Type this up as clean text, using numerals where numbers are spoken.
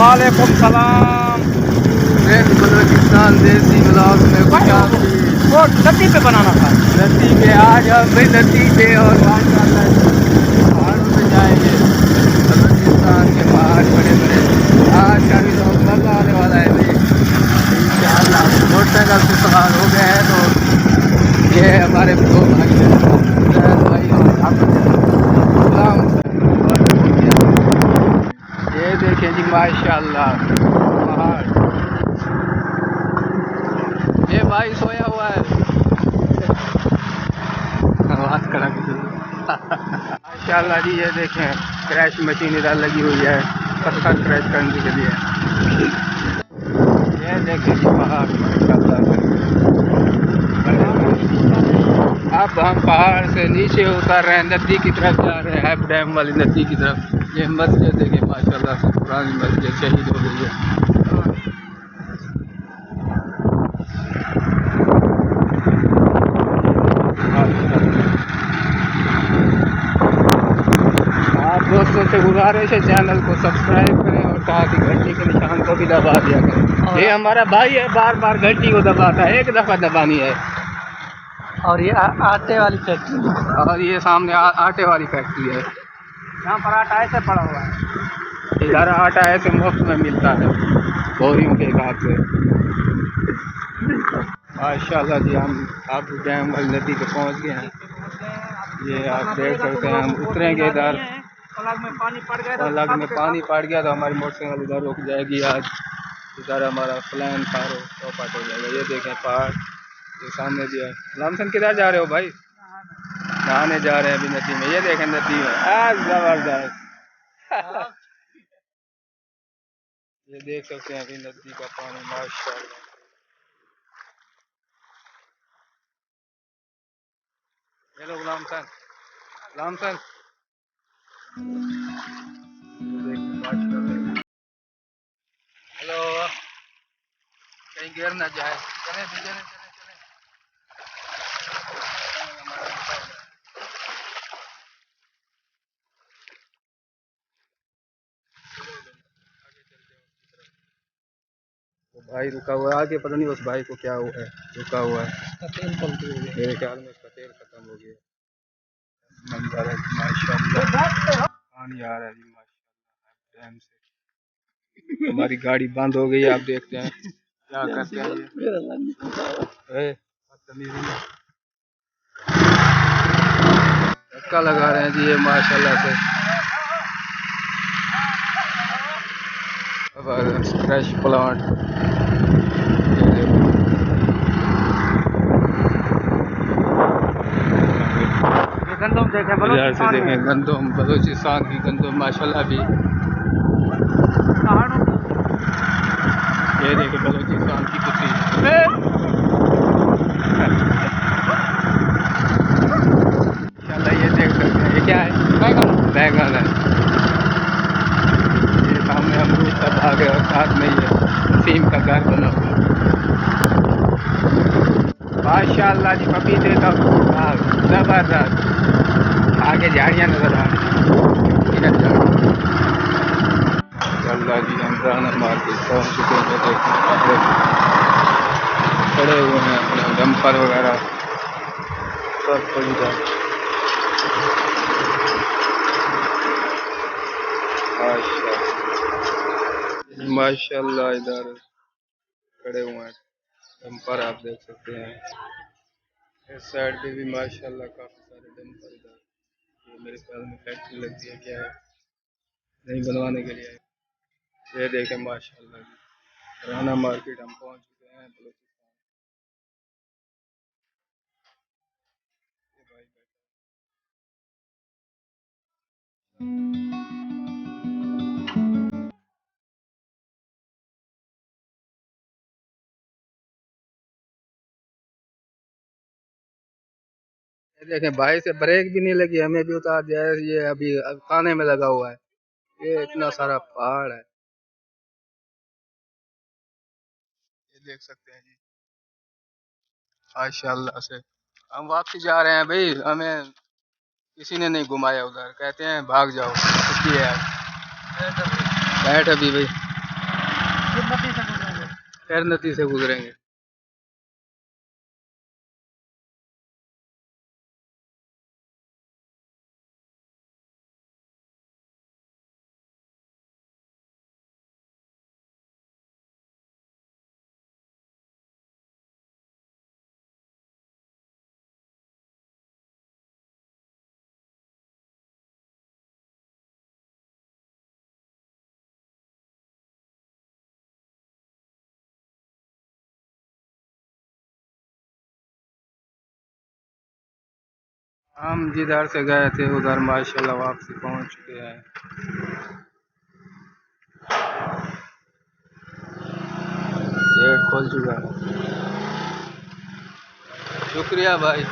वालेकुम सलाम। बलूचिस्तान देसी ब्लॉग में वो नदी पे बनाना था। नदी पे आज हम भी नदी पे और माशाल्लाह पहाड़ों पे जाएंगे। बलूचिस्तान के पहाड़ बड़े बड़े, आज का भी लोग मजा आने वाला है भाई इंशाअल्लाह। मोटरसाइकिल से सवार हो गए हैं तो ये हमारे दो भाई हैं, भाई और आप गुलाम ये देखें जी माशाल्लाह पहाड़। ये भाई सोया हुआ है, आवाज करा माशाल्लाह जी। ये देखें क्रैश मशीन इधर लगी हुई है पत्थर क्रैश करने के लिए। ये देखें जी पहाड़ माशाल्लाह। अब हम पहाड़ से नीचे उतर रहे हैं, नदी की तरफ जा रहे हैं, हैप डैम वाली नदी की तरफ। ये मस्जिद देखें माशाल्लाह से पुरानी मस्जिद शहीद हो गई है। आप दोस्तों से गुजारिश है चैनल को सब्सक्राइब करें और साथ ही घंटी के निशान को भी दबा दिया करें। ये हमारा भाई है, बार बार घंटी को दबाता है, एक दफ़ा दबानी है। और ये आटे वाली फैक्ट्री, और ये सामने आटे वाली फैक्ट्री है। यहाँ पर आटा ऐसे पड़ा हुआ है। इधर आटा ऐसे मुफ्त में मिलता है बोरियों के हिसाब से। माशाल्लाह जी हम आप डैम वाली नदी पे पहुंच गए हैं। ये आप देख सकते हैं, हम उतरेंगे इधर। पलग में पानी पड़ गया, पलग में पानी पड़ गया तो हमारी मोटरसाइकिल इधर रुक जाएगी। आज इधर हमारा प्लान सारो चौपट हो जाएगा। ये देखें पहाड़, ये सामने दिया है। लामसन किधर जा रहे हो भाई? नहाने जा रहे हैं अभी नदी में। ये देखें नदी में आज जबरदस्त ये देख सकते हैं अभी नदी का पानी माशाल्लाह। हेलो गुलामसन, गुलामसन हेलो, कहीं गिर ना जाए। चले चले चले चले। वो भाई रुका हुआ है आगे, पता नहीं उस भाई को क्या हुआ है, रुका हुआ है। मेरे ख्याल में उसका तेल खत्म हो गया। मंजर है माशाल्लाह, पानी आ रहा है जी माशाल्लाह डैम से। हमारी गाड़ी बंद हो गई है, आप देखते हैं क्या करते हैं ये। धक्का लगा रहे हैं जी ये माशाल्लाह से। फ्रेश प्लांट गंदम देखे इधर से देखें गंदम, बलूचिस्तान की गंदम माशाल्लाह भी। ये देखें बलूचिस्तान की कुछ माशाल्लाह। ये देख सकते हैं ये क्या है, बैगन है। ये सामने अमरूद का बाग है और साथ में ये सीम का घर बना हुआ माशाल्लाह जी। पपीते का जबरदस्त, आगे झाड़ियाँ नजर आ रही हैं। माशाल्लाह जी हम राना मार्केट पहुँच चुके हैं। खड़े हुए हैं अपने डंपर वगैरह सब कुछ इधर माशाल्लाह इधर खड़े हुए हैं डंपर, आप देख सकते हैं। इस साइड पे भी माशाल्लाह काफ़ी सारे डंपर इधर। ये मेरे ख्याल में फैक्ट्री लगती है क्या है, नहीं बनवाने के लिए। ये देखें माशाल्लाह जी राना मार्केट हम पहुंच चुके हैं बलूचिस्तान। ये देखें भाई से ब्रेक भी नहीं लगी, हमें भी उतार दिया है। ये अभी खाने में लगा हुआ है। ये इतना सारा पहाड़ है, ये देख सकते हैं जी माशाल्लाह से। हम वापसी जा रहे हैं भाई, हमें किसी ने नहीं घुमाया उधर, कहते हैं भाग जाओ। छुट्टी है आज, बैठ अभी भाई। नदी से गुजरेंगे। खैर नदी से गुजरेंगे। हम जिधर से गए थे उधर माशाल्लाह वापसी पहुंच चुके हैं। गेट खोल चुका है। शुक्रिया भाई।